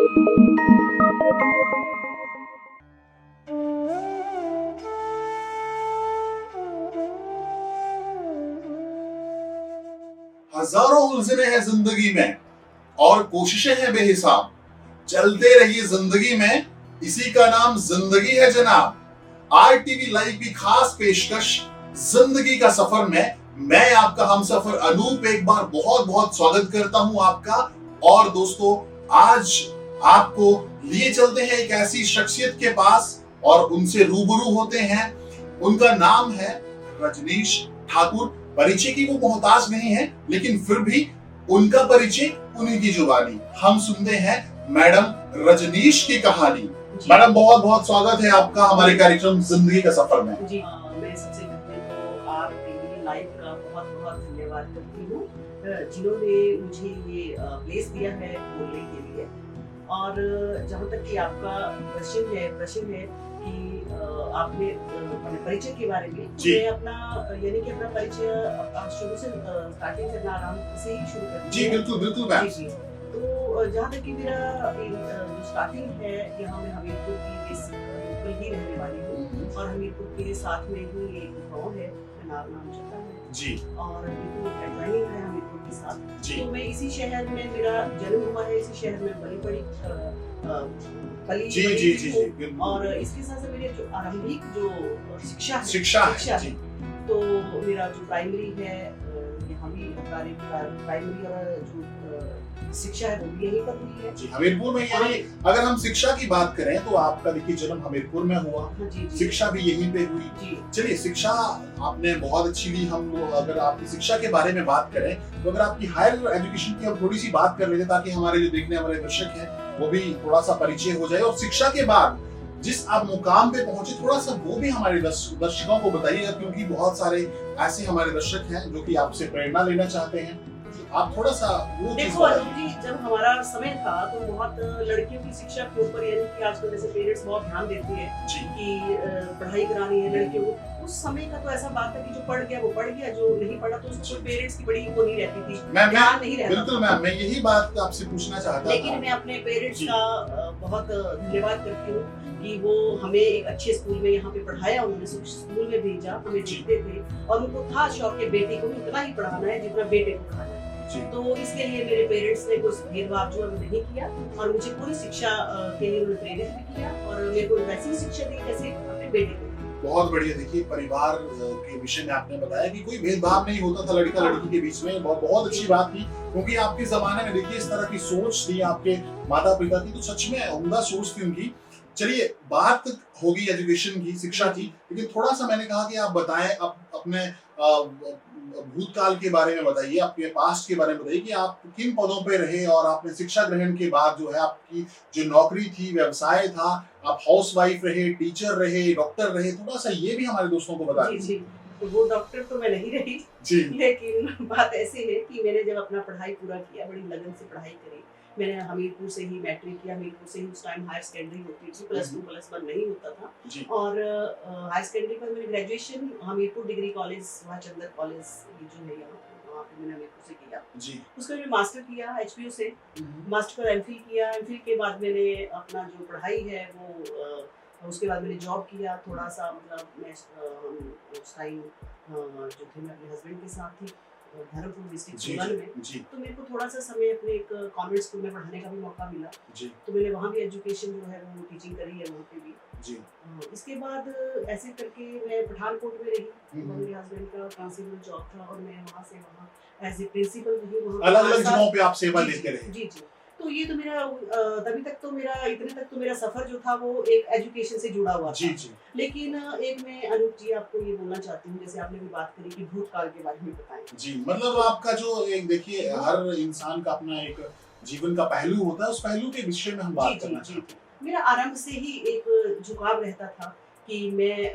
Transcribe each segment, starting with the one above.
हजारों उलझने हैं जिंदगी में और कोशिशें हैं बेहिसाब। चलते रहिए जिंदगी में, इसी का नाम जिंदगी है जनाब। आरटीवी लाइव की खास पेशकश जिंदगी का सफर में मैं आपका हमसफर अनूप एक बार बहुत बहुत स्वागत करता हूं आपका। और दोस्तों, आज आपको लिए चलते हैं एक ऐसी शख्सियत के पास और उनसे रूबरू होते हैं। उनका नाम है रजनीश ठाकुर। परिचय की वो मोहताज नहीं है, लेकिन फिर भी उनका परिचय उन्हीं की जुबानी। हम सुनते हैं मैडम रजनीश की कहानी। मैडम, बहुत बहुत स्वागत है आपका हमारे कार्यक्रम जिंदगी का सफर में। जी मैं सबसे पहले तो आप टीवी लाइव का बहुत बहुत धन्यवाद करती हूँ, जिन्होंने मुझे ये प्लेस दिया है बोलने के लिए। और जहाँ तक कि आपका प्रश्न है कि आपने अपने परिचय के बारे में, मैं अपना यानी कि अपना परिचय शुरू से स्टार्टिंग करना आराम से ही शुरू करती हूँ। जी बिल्कुल बिल्कुल मैम। जी तो जहाँ तक कि मेरा जो स्टार्टिंग है, यहाँ मैं हमीरपुर की लोकल ही रहने वाली हूँ और हमीरपुर के साथ में ही एक गाँव है, नाम चलता है जी, और एडजॉइनिंग है हमीरपुर के साथ। जी। तो मैं इसी शहर में मेरा जन्म हुआ है, इसी शहर में बड़ी जी जी जी जी और इसके साथ साथ मेरी जो आरंभिक जो शिक्षा है जी। तो मेरा जो प्राइमरी है यहाँ भी प्राइमरी और जो शिक्षा है वो भी यहीं पर हुई है जी, हमीरपुर में। यानी अगर हम शिक्षा की बात करें तो आपका देखिए जन्म हमीरपुर में हुआ, शिक्षा भी यहीं पे हुई। चलिए, शिक्षा आपने बहुत अच्छी ली। हम अगर आपकी शिक्षा के बारे में बात करें तो अगर आपकी हायर एजुकेशन की हम थोड़ी सी बात कर लेते, ताकि हमारे जो देखने वाले दर्शक हैं वो भी थोड़ा सा परिचय हो जाए। और शिक्षा के बाद जिस आप मुकाम पे पहुंचे, थोड़ा सा वो भी हमारे दर्शकों को बताइएगा, क्योंकि बहुत सारे ऐसे हमारे दर्शक हैं जो कि आपसे प्रेरणा लेना चाहते हैं। आप थोड़ा सा वो देखो अरुण जी, जब हमारा समय था तो बहुत लड़कियों की शिक्षा के ऊपर, यानी कि आजकल जैसे पेरेंट्स बहुत ध्यान देते हैं कि पढ़ाई करानी है लड़कियों को। उस समय का तो ऐसा बात है कि जो पढ़ गया वो पढ़ गया, जो नहीं पढ़ा तो उसको कोई पेरेंट्स की बड़ी वो नहीं रहती थी, ध्यान नहीं रहता। बिल्कुल मैम, मैं यही बात आपसे पूछना चाहता था। लेकिन मैं अपने पेरेंट्स का बहुत धन्यवाद करती हूँ कि वो हमें एक अच्छे स्कूल में यहाँ पे पढ़ाया, उन्होंने स्कूल में भेजा, हमें देखते थे और उनको था शौक के बेटे को भी उतना ही पढ़ाना है जितना बेटे को पढ़ाना है। तो इसके लिए मेरे पेरेंट्स ने कुछ भेदभाव जो नहीं किया और मुझे पूरी शिक्षा के लिए उन्होंने प्रेरित भी किया और मेरे को वैसी शिक्षा दी जैसे अपने बेटे को। बहुत बढ़िया। देखिए, परिवार के विषय में आपने बताया कि कोई भेदभाव नहीं होता था लड़का लड़की के बीच में। बहुत अच्छी बात थी, क्योंकि आपके जमाने में देखिए इस तरह की सोच थी आपके माता पिता की, तो सच में उम्दा सोच थी उनकी। चलिए, बात होगी एजुकेशन की, शिक्षा की, लेकिन थोड़ा सा मैंने कहा कि आप बताएं अपने भूतकाल के बारे में बताइए, आपके पास्ट के बारे में बताइए कि आप किन पदों पे रहे और आपने शिक्षा ग्रहण के बाद जो है आपकी जो नौकरी थी, व्यवसाय था, आप हाउसवाइफ रहे, टीचर रहे, डॉक्टर रहे, थोड़ा सा ये भी हमारे दोस्तों को बता दीजिए। तो वो डॉक्टर तो मैं नहीं रही जी, लेकिन बात ऐसी है कि मैंने जब अपना पढ़ाई पूरा किया, बड़ी लगन से पढ़ाई करी। मैंने हमीरपुर से ही मैट्रिक किया, हमीरपुर से ही उस टाइम हायर सेकेंडरी होती थी, +2 +1 नहीं होता था। और हायर सेकेंडरी पर मैंने graduation Hamirpur degree college, Subhashchandra college जो है यहाँ, वहाँ पे मैंने हमीरपुर से किया जी। उसका मैंने मास्टर किया HPU से, मास्टर पर MPhil किया। MPhil के बाद मैंने अपना जो पढ़ाई है वो उसके बाद मैंने जॉब किया थोड़ा सा, मतलब मैं उस टाइम जो थे मैं अपने हस्बैंड के साथ थी धर्मपुर डिस्ट्रिक्ट सोलन में। तो मेरे को थोड़ा सा समय अपने एक कॉन्वेंट स्कूल में पढ़ाने का भी मौका मिला जी। तो मैंने वहाँ भी एजुकेशन जो है वो टीचिंग करी है वहाँ पे भी जी। इसके बाद ऐसे करके मैं पठानकोट में रही, मेरे हस्बैंड का कांस्टेबल जॉब था और मैं वहाँ से वहाँ एज ए प्रिंसिपल रही, वहाँ अलग-अलग जगहों पे आप सेवा देते रहे। जी जी। तो ये तो मेरा तभी तक तो मेरा इतने तक तो मेरा सफर जो था वो एक एजुकेशन से जुड़ा हुआ था जी। लेकिन एक मैं अनूप जी आपको ये बोलना चाहती हूँ, जैसे आपने भी बात करी कि भूतकाल के बारे में बताएं जी। मतलब आपका जो एक देखिए हर इंसान का अपना एक जीवन का पहलू होता है, उस पहलू के विषय में हम बात करना चाहते हैं। मेरा आरंभ से ही एक झुकाव रहता था कि मैं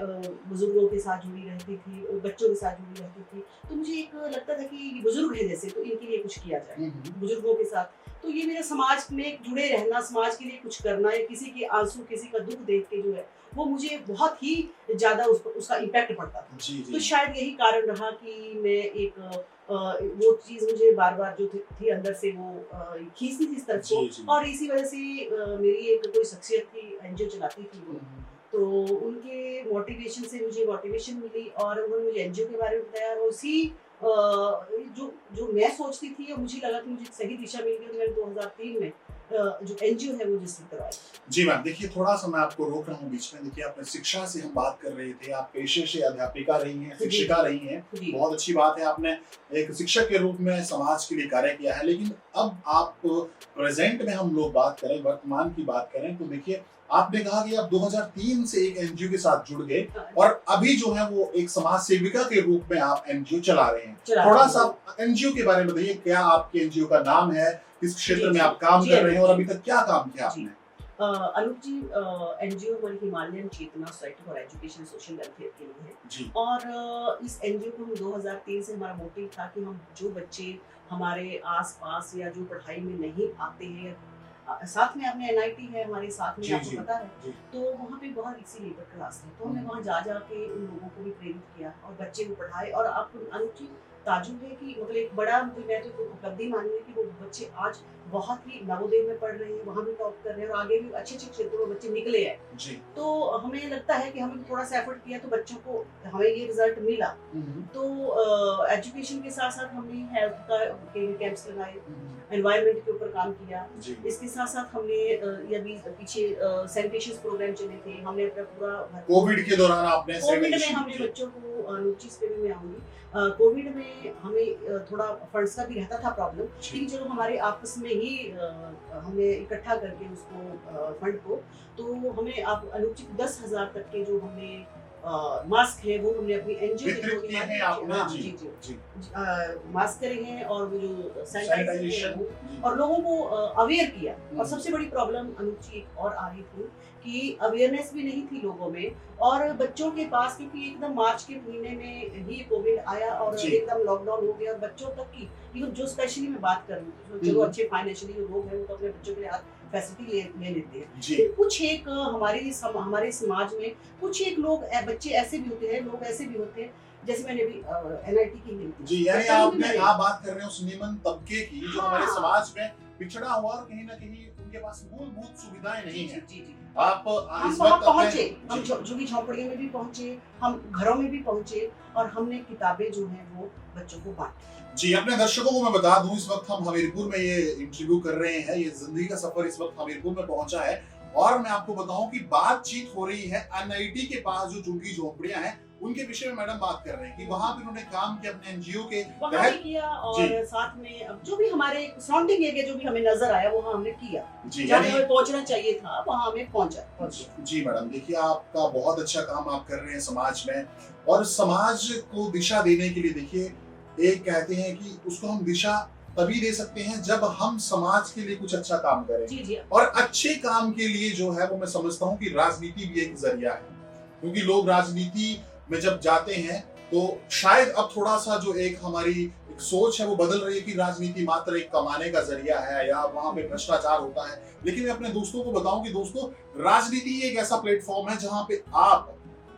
बुजुर्गों के साथ जुड़ी रहती थी, बच्चों के साथ जुड़ी रहती थी। तो मुझे एक लगता था कि बुजुर्ग है जैसे, तो इनके लिए कुछ किया जाए बुजुर्गों के साथ। तो ये मेरे समाज में जुड़े रहना, समाज के लिए कुछ करना या किसी के आंसू, किसी का दुख देख के जो है वो मुझे बहुत ही ज्यादा उसका इम्पैक्ट पड़ता था। तो शायद यही कारण रहा कि मैं एक वो चीज मुझे बार बार जो थी अंदर से वो खींचती थी इस तरफ को, और इसी वजह से मेरी एक कोई शख्सियत थी, एनजीओ चलाती थी वो, तो उनके मोटिवेशन से मुझे मोटिवेशन मिली और उन्होंने मुझे एनजीओ के बारे में बताया, और उसी जो मैं सोचती थी और मुझे लगा कि मुझे सही दिशा मिल गई, तो मैंने 2003 में जो एनजीओ है वो रजिस्टर करवाया। जी मैम, देखिए थोड़ा सा मैं आपको रोक रहा हूँ बीच में। देखिए आपने शिक्षा से हम बात कर रहे थे, आप पेशे से अध्यापिका रही हैं, शिक्षिका रही हैं, बहुत अच्छी बात है, आपने एक शिक्षक के रूप में समाज के लिए कार्य किया है। लेकिन अब आप प्रेजेंट में हम लोग बात करें, वर्तमान की बात करें, तो देखिए आपने कहा कि आप 2003 से एक एनजीओ के साथ जुड़ गए और अभी जो है वो एक समाज सेविका के रूप में आप एनजीओ चला रहे हैं। थोड़ा सा एनजीओ के बारे में बताइए, क्या आपके एनजीओ का नाम है, किस क्षेत्र में आप काम कर रहे हैं और अभी तक क्या काम किया आपने? अनूप जी, एनजीओ हमारी Himalayan Chetna society for education social welfare के लिए है, और इस एनजीओ को हम 2003 से हमारा मोटिव था कि हम जो बच्चे हमारे आसपास या जो पढ़ाई में नहीं आते हैं, साथ में अपने एनआईटी है हमारे साथ में, आपको पता है, तो वहाँ पे बहुत इसी लेबर क्लास है, तो हमने वहाँ जा के उन लोगों को भी प्रेरित किया और बच्चे को पढ़ाए। और आपको अनूप जी ताजुब है कि मतलब एक बड़ा, मतलब मैं तो उपलब्धि मानूंगी कि वो बच्चे आज बहुत ही नवोदय में पढ़ रहे हैं, वहाँ भी टॉप कर रहे हैं और आगे भी अच्छे अच्छे क्षेत्रों में बच्चे निकले हैं जी। तो हमें लगता है कि हमने थोड़ा सा एफर्ट किया तो बच्चों को हमें ये रिजल्ट मिला। तो एजुकेशन के साथ साथ हमने हेल्थ का कैंप्स लगाए, एनवायरनमेंट के ऊपर काम किया, इसके साथ साथ हमने ये भी पीछे सैनिटेशन प्रोग्राम चले थे, हमने अपना पूरा कोविड के दौरान आपने कोविड में हमने बच्चों को नोटिस पे भी मैं आऊंगी, कोविड में हमें थोड़ा फंड्स का भी रहता था प्रॉब्लम, लेकिन चलो हमारे आपस में ही हमने इकट्ठा करके उसको फंड को, तो हमें आप अनूप जी 10,000 तक के जो हमने मास्क है वो हमने अपनी एनजीओ के थ्रू किए हैं आपने। जी मास्क करे हैं और वो जो सैनिटाइजेशन और लोगों को अवेयर किया। और सबसे बड़ी प्रॉब्लम अनूप जी एक और आ रही थी कि अवेयरनेस भी नहीं थी लोगों में और बच्चों के पास, क्योंकि एकदम मार्च के महीने में ही कोविड आया और एकदम लॉकडाउन हो गया और बच्चों तक की, इवन जो स्पेशली मैं बात कर रही हूँ, चलो अच्छे फाइनेंशियली जो लोग हैं वो तो अपने बच्चों के लिए फैसिलिटी ले लेते हैं, कुछ एक हमारे समाज में कुछ एक लोग बच्चे ऐसे भी होते हैं, लोग ऐसे भी होते हैं, जैसे मैंने भी एनआईटी की गई जी, यानी आप बात कर रहे हैं उस निम्न तबके की जो हमारे समाज में पिछड़ा हुआ और कहीं ना कहीं उनके पास मूलभूत सुविधाएं नहीं है। आप हम वहाँ पहुंचे, हम झुग्गी झोंपड़ियों में भी पहुंचे, हम घरों में भी पहुंचे और हमने किताबें जो हैं वो बच्चों को बांटी। जी, अपने दर्शकों को मैं बता दूं, इस वक्त हम हमीरपुर में ये इंटरव्यू कर रहे हैं, ये जिंदगी का सफर इस वक्त हमीरपुर में पहुंचा है और मैं आपको बताऊं कि बातचीत हो रही है एनआईटी के पास जो झुग्गी झोंपड़ियां हैं उनके विषय में मैडम बात कर रहे हैं कि वहां पे उन्होंने काम किया अपने एनजीओ के तहत किया और साथ में अब जो भी हमारे सराउंडिंग एरिया जो भी हमें नजर आया वो हमने किया, जहाँ हमें पहुंचना चाहिए था वहां हमें पहुंचा। जी मैडम, देखिए आपका बहुत अच्छा काम आप कर रहे हैं समाज में और समाज को दिशा देने के लिए, देखिए एक कहते हैं कि उसको हम दिशा तभी दे सकते हैं जब हम समाज के लिए कुछ अच्छा काम करें। जी। और अच्छे काम के लिए जो है वो मैं समझता हूँ कि राजनीति भी एक जरिया है, क्योंकि लोग राजनीति में जब जाते हैं तो शायद अब थोड़ा सा जो एक हमारी एक सोच है वो बदल रही है कि राजनीति मात्र एक कमाने का जरिया है या वहां पे भ्रष्टाचार होता है। लेकिन मैं अपने दोस्तों को बताऊं कि दोस्तों, राजनीति एक ऐसा प्लेटफॉर्म है जहां पे आप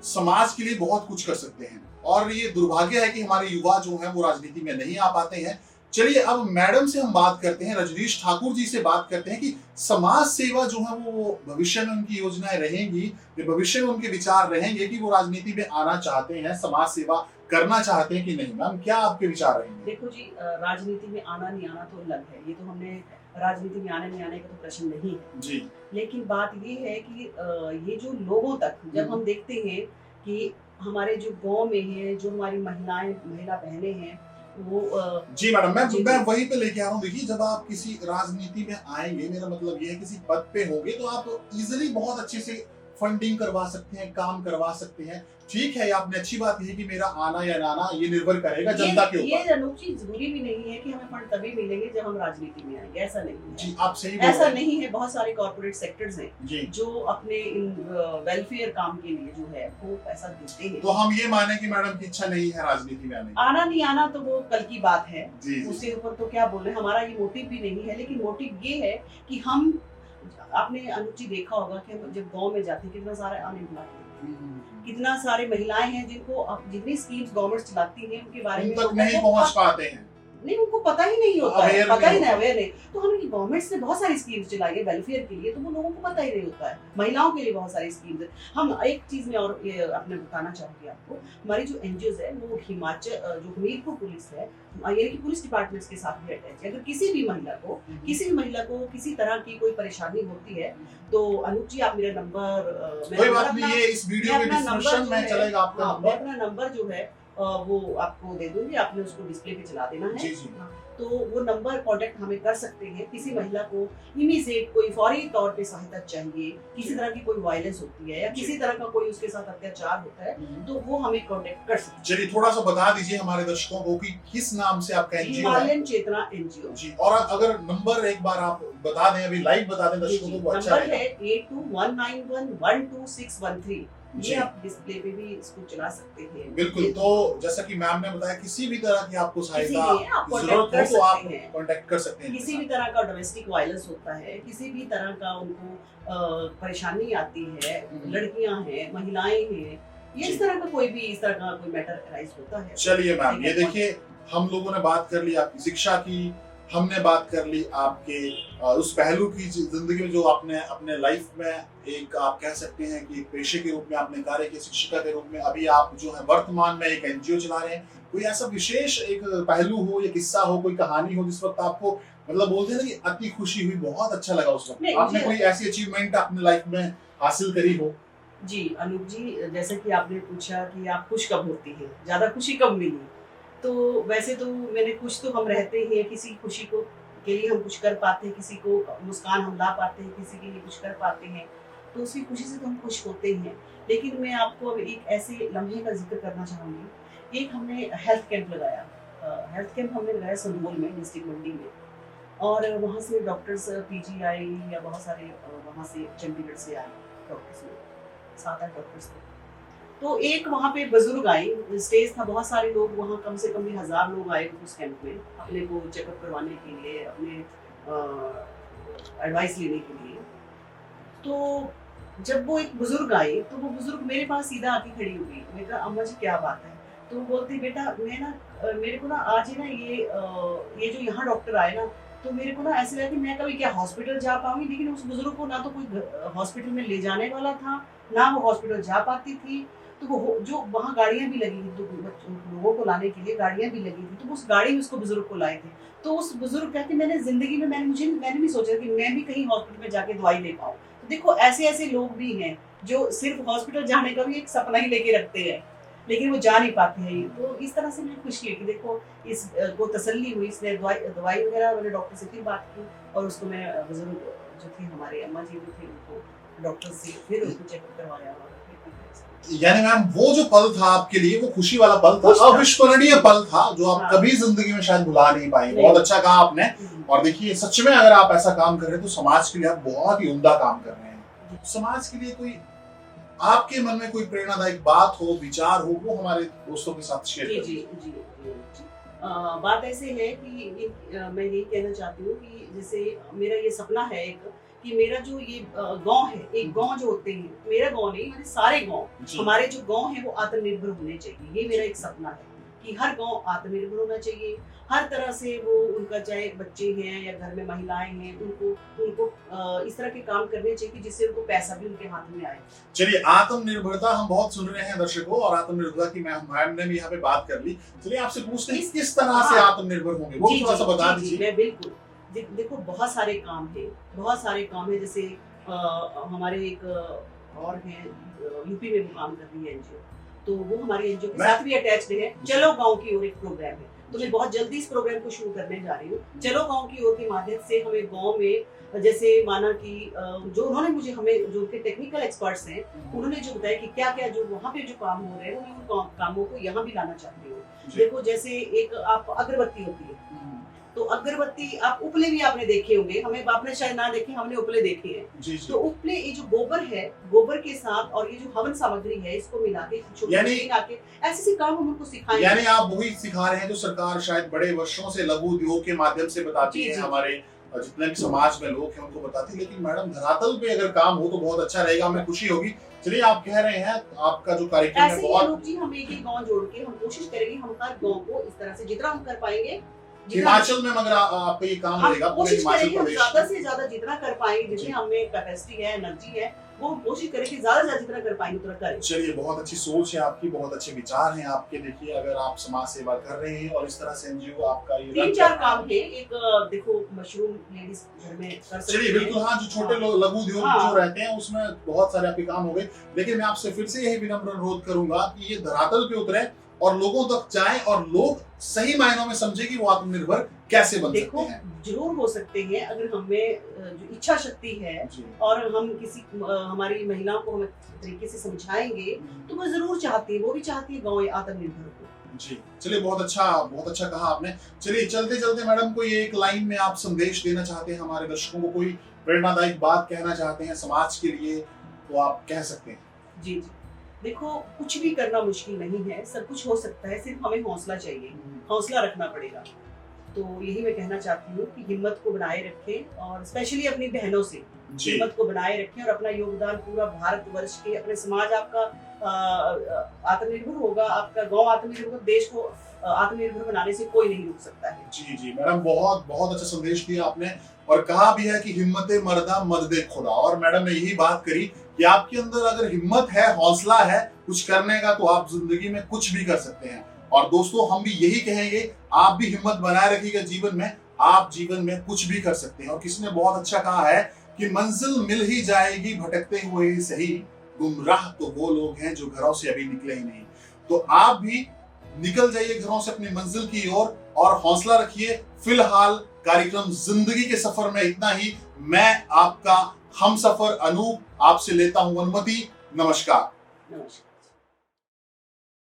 समाज के लिए बहुत कुछ कर सकते हैं और ये दुर्भाग्य है कि हमारे युवा जो है वो राजनीति में नहीं आ पाते हैं। चलिए अब मैडम से हम बात करते हैं, रजनीश ठाकुर जी से बात करते हैं कि समाज सेवा जो है वो भविष्य में उनकी योजनाएं रहेंगी, भविष्य में उनके विचार रहेंगे कि वो राजनीति में आना चाहते हैं, समाज सेवा करना चाहते हैं कि नहीं। मैम क्या आपके विचार रहेंगे? देखो जी, राजनीति में आना नहीं आना तो अलग है, ये तो हमने राजनीति में आने का तो प्रश्न नहीं है जी। लेकिन बात ये है कि ये जो लोगों तक जब हम देखते हैं कि हमारे जो गाँव में है, जो हमारी महिला बहनें हैं वो जी मैडम, मैं वहीं पे लेके आ रहा हूँ। देखिए जब आप किसी राजनीति में आएंगे, मेरा मतलब ये है किसी पद पे होंगे तो आप इजीली बहुत अच्छे से फंडिंग करवा सकते हैं, काम करवा सकते हैं। ठीक है, आपने अच्छी बात कही कि मेरा आना या ना आना ये निर्भर करेगा जनता के ऊपर। ये अनूप जी जरूरी भी नहीं है कि हमें फंड तभी मिलेंगे जब हम राजनीति में आएंगे, ऐसा नहीं है जी, आप सही बोल ऐसा रहे हैं। नहीं है। बहुत सारे कॉर्पोरेट सेक्टर्स हैं जी, जो अपने वेलफेयर काम के लिए जो है वो पैसा देते हैं। तो हम ये माने कि मैडम की इच्छा नहीं है राजनीति में आने की। आना नहीं आना तो वो कल की बात है, जी, जी, उसके ऊपर तो क्या बोले, हमारा ये मोटिव भी नहीं है। लेकिन मोटिव ये है कि हम, आपने अनुप जी देखा होगा कि हम जब गांव में जाते हैं कितना सारे अनएम्प्लॉयड हैं, कितना सारे महिलाएं हैं जिनको अब जितनी स्कीम्स गवर्नमेंट चलाती है उनके बारे उन में तक नहीं पहुंच पाते हैं। नहीं, उनको पता ही नहीं होता है, Aware पता ही नहीं नहीं, अवेयर नहीं। तो हमें गवर्नमेंट ने बहुत सारी स्कीम्स चलाई है वेलफेयर के लिए, तो वो लोगों को पता ही नहीं होता है। महिलाओं के लिए बहुत सारी स्कीम्स है। हम एक चीज में और ये अपने बताना चाहूंगी आपको, हमारी जो एनजीओज है वो हिमाचल जो हमीरपुर पुलिस है यानी कि पुलिस डिपार्टमेंट्स के साथ भी अटैच है। अगर किसी भी महिला को किसी तरह की कोई परेशानी होती है तो अनुप जी आप मेरा नंबर, कोई बात नहीं, ये इस वीडियो के डिस्क्रिप्शन में चलेगा आपका मैं नंबर। अपना नंबर जो है वो आपको दे दूंगी, आपने उसको डिस्प्ले पे चला देना है। जी, जी। तो वो नंबर कांटेक्ट हमें कर सकते हैं। किसी महिला को इमीडिएट कोई फौरी तौर पे सहायता चाहिए, किसी तरह की कोई वायलेंस होती है या किसी तरह का कोई उसके साथ अत्याचार होता है तो वो हमें कांटेक्ट कर सकते हैं। चलिए थोड़ा सा बता दीजिए हमारे दर्शकों को कि किस नाम से आपका एनजीओ है। हिमालयन चेतना एनजीओ जी, और अगर नंबर एक बार आप बता दें, अभी लाइव बता दें दर्शकों को, वो अच्छा नंबर रहेगा। है 8219112613। जी। ये आप डिस्प्ले पे भी इसको चला सकते हैं। बिल्कुल, तो जैसा कि मैम ने बताया किसी भी तरह की आपको सहायता आप की contact जरूरत कर हो तो आप सकते हैं। कांटेक्ट कर सकते हैं। किसी भी तरह का डोमेस्टिक वायलेंस होता है, किसी भी तरह का उनको परेशानी आती है, लड़कियां हैं, महिलाएं हैं, ये इस तरह का कोई मैटर अराइज होता है। चलिए मैम, ये देखिए हम लोगों ने बात कर ली आपकी शिक्षा की, हमने बात कर ली आपके उस पहलू की जिंदगी में जो आपने अपने लाइफ में एक आप कह सकते हैं कि एक पेशे के रूप में आपने कार्य किया, शिक्षिका के रूप में। अभी आप जो है वर्तमान में एक एनजीओ चला रहे हैं। कोई ऐसा विशेष एक पहलू हो या किस्सा हो, कोई कहानी हो जिस वक्त आपको मतलब बोलते हैं ना कि अति खुशी हुई, बहुत अच्छा लगा उस वक्त, आपने कोई ऐसी अचीवमेंट अपने लाइफ में हासिल करी हो? जी अनुप जी, जैसे कि आपने पूछा कि आप खुश कब होती है, ज्यादा खुशी कब मिली, तो वैसे तो मैंने खुश तो हम रहते हैं, किसी खुशी को के लिए हम कुछ कर पाते हैं, किसी को मुस्कान हम ला पाते हैं, किसी के लिए कुछ कर पाते हैं, तो उसी खुशी से तो हम खुश होते हैं। लेकिन मैं आपको अब एक ऐसे लम्हे का जिक्र करना चाहूँगी। एक हमने हेल्थ कैंप लगाया, हेल्थ कैंप हमने लगाया संधोल में, डिस्ट्रिक्ट मंडी में, और वहाँ से डॉक्टर्स पीजीआई या बहुत सारे वहाँ से चंडीगढ़ से आए डॉक्टर्स में, 7-8 डॉक्टर्स थे। तो एक वहाँ पे बुजुर्ग आए, स्टेज था, बहुत सारे लोग वहाँ, कम से कम भी 1000 लोग आए उस कैंप में अपने को चेकअप करवाने के लिए, अपने एडवाइस लेने के लिए। तो जब वो एक बुजुर्ग आए तो वो बुजुर्ग मेरे पास सीधा आके खड़ी हुई। मैंने कहा अम्मा जी क्या बात है? तो वो बोलती बेटा मैं ना मेरे को ना आज ही ना ये जो यहाँ डॉक्टर आए ना, तो मेरे को ना ऐसे लगा कि मैं कभी क्या हॉस्पिटल जा पाऊंगी, लेकिन उस बुजुर्ग को ना तो कोई हॉस्पिटल में ले जाने वाला था, ना वो हॉस्पिटल जा पाती थी। तो वो जो वहाँ गाड़ियां भी लगी थी, तो लोगों को लाने के लिए गाड़ियां भी लगी थी, तो उस गाड़ी में उसको बुजुर्ग को लाए थे। तो उस बुजुर्ग कहते मैंने जिंदगी में मैंने भी सोचा कि मैं भी कहीं हॉस्पिटल में जाके दवाई ले पाऊँ। तो देखो ऐसे लोग भी हैं जो सिर्फ हॉस्पिटल जाने का भी एक सपना ही लेके रखते हैं, लेकिन वो जा नहीं पाते हैं। तो इस तरह से मुझे खुशी है कि देखो इस को तसल्ली हुई, इसने दवाई वगैरह मैंने डॉक्टर से फिर बात की, और उसको मैं बुजुर्ग जो थे हमारे अम्मा जी जो थे उनको डॉक्टर से फिर उनको चेकअप करवाया। यानी मैम वो जो पल था आपके लिए, वो खुशी वाला पल था, अविस्मरणीय पल था जो आप कभी जिंदगी में शायद भुला नहीं पाएंगे। बहुत अच्छा कहा आपने। और देखिए सच में अगर आप ऐसा काम कर रहे हैं तो समाज के लिए आप बहुत ही उम्दा काम कर रहे हैं। समाज के लिए कोई आपके मन में कोई प्रेरणादायक बात हो, विचार हो, वो हमारे दोस्तों के साथ शेयर करिए। जी। बात ऐसे है कि मैं यही कहना चाहती हूँ कि जैसे मेरा ये सपना है एक, कि मेरा जो ये गांव है, एक गांव जो होते हैं, मेरा गांव नहीं, हमारे सारे गांव, हमारे जो गांव है वो आत्मनिर्भर होने चाहिए। ये मेरा एक सपना है कि हर गांव आत्मनिर्भर होना चाहिए, हर तरह से वो उनका चाहे बच्चे हैं या घर में महिलाएं हैं, उनको इस तरह के काम करने चाहिए जिससे उनको पैसा भी उनके हाथ में आए। चलिए आत्मनिर्भरता हम बहुत सुन रहे हैं दर्शकों, और आत्मनिर्भरता की मैम ने भी यहाँ पे बात कर ली। चलिए आपसे पूछते हैं किस तरह से आत्मनिर्भर होंगे, वो थोड़ा सा बता दीजिए। मैं बिल्कुल, देखो बहुत सारे काम है, जैसे हमारे एक और है यूपी में काम कर रही है एनजीओ, तो वो हमारी एनजीओ के साथ भी अटैच्ड है। चलो गांव की ओर एक प्रोग्राम है, तो मैं बहुत जल्दी इस प्रोग्राम को शुरू करने जा रही हूँ। चलो गाँव की ओर के माध्यम से हमें गाँव में जैसे माना कि जो उन्होंने मुझे हमें जो उनके टेक्निकल एक्सपर्ट्स हैं उन्होंने जो बताया कि क्या क्या जो वहाँ पे जो काम हो रहे हैं मैं उन कामों को यहाँ भी लाना चाहती हूँ। देखो जैसे एक आप अगरबत्ती होती है, तो अगरबत्ती आप उपले भी आपने देखे होंगे, हमें आपने शायद ना देखे, हमने उपले देखे हैं। तो उपले ये जो गोबर है, गोबर के साथ और ये जो हवन सामग्री है इसको मिला के ऐसे ऐसे काम हम उनको सिखाएंगे। यानी आप वही सिखा रहे हैं जो सरकार शायद बड़े वर्षों से लघु उद्योग के माध्यम से बताती है, हमारे जितने भी समाज में लोग हैं उनको बताती है। लेकिन मैडम धरातल पे अगर काम हो तो बहुत अच्छा रहेगा, हमें खुशी होगी। चलिए, आप कह रहे हैं आपका जो कार्यक्रम है बहुत जी, हम एक गाँव जोड़ के हम कोशिश करेंगे हम हर गाँव को इस तरह से जितना हम कर पाएंगे। हिमाचल में मगर आपका ये काम रहेगा पूरे हिमाचल प्रदेश ज्यादा से ज्यादा जितना कर पाएंगे, जितनी हमें कैपेसिटी है, एनर्जी है, वो कोशिश करें कि ज्यादा से ज्यादा जितना कर पाएंगे उतना करें। चलिए, बहुत अच्छी सोच है आपकी, बहुत अच्छे विचार हैं आपके। देखिए, अगर आप समाज सेवा कर रहे हैं और इस तरह से एनजीओ आपका ये 3-4 काम है। एक देखो मशरूम लेडीज घर में कर सकते हैं। चलिए, बिल्कुल, हाँ, जो छोटे लघु उद्योग जो रहते हैं उसमें बहुत सारे आपके काम हो गए। लेकिन मैं आपसे फिर से यही विनम्र अनुरोध करूंगा कि ये धरातल पे उतरे और लोगों तक जाएं और लोग सही मायनों में समझे कि वो आत्मनिर्भर कैसे बन सकते हैं। जरूर हो सकते हैं अगर हमें जो इच्छा शक्ति है और हम किसी हमारी महिलाओं को हम तरीके से समझाएंगे तो वो जरूर चाहती है, वो भी चाहती है गाँव आत्मनिर्भर हो। जी, चलिए, बहुत अच्छा कहा आपने। चलिए, चलते चलते मैडम कोई एक लाइन में आप संदेश देना चाहते हैं हमारे दर्शकों को, कोई प्रेरणादायक बात कहना चाहते हैं समाज के लिए, तो आप कह सकते हैं। जी, देखो कुछ भी करना मुश्किल नहीं है, सब कुछ हो सकता है, सिर्फ हमें हौसला चाहिए, हौसला रखना पड़ेगा। तो यही मैं कहना चाहती हूँ कि हिम्मत को बनाए रखें और स्पेशली अपनी बहनों से हिम्मत को बनाए रखें और अपना योगदान पूरा भारतवर्ष के, अपने समाज आपका आत्मनिर्भर होगा, आपका गांव आत्मनिर्भर, देश को आत्मनिर्भर बनाने से कोई नहीं रोक सकता है। जी मैडम, बहुत अच्छा संदेश दिया आपने और कहा भी है कि हिम्मते मर्दा मददे खुदा। और मैडम ने यही बात करी कि आपके अंदर अगर हिम्मत है, हौसला है कुछ करने का, तो आप जिंदगी में कुछ भी कर सकते हैं। और दोस्तों, हम भी यही कहेंगे, आप भी हिम्मत बनाए रखिएगा जीवन में, आप जीवन में कुछ भी कर सकते हैं। और किसी ने बहुत अच्छा कहा है कि मंजिल मिल ही जाएगी भटकते हुए ही सही, गुमराह तो वो लोग हैं जो घरों से अभी निकले ही नहीं। तो आप भी निकल जाइए घरों से अपनी मंजिल की ओर और हौसला रखिए। फिलहाल कार्यक्रम जिंदगी के सफर में इतना ही। मैं आपका हमसफर अनूप आपसे लेता हूं अनुमति। नमस्कार।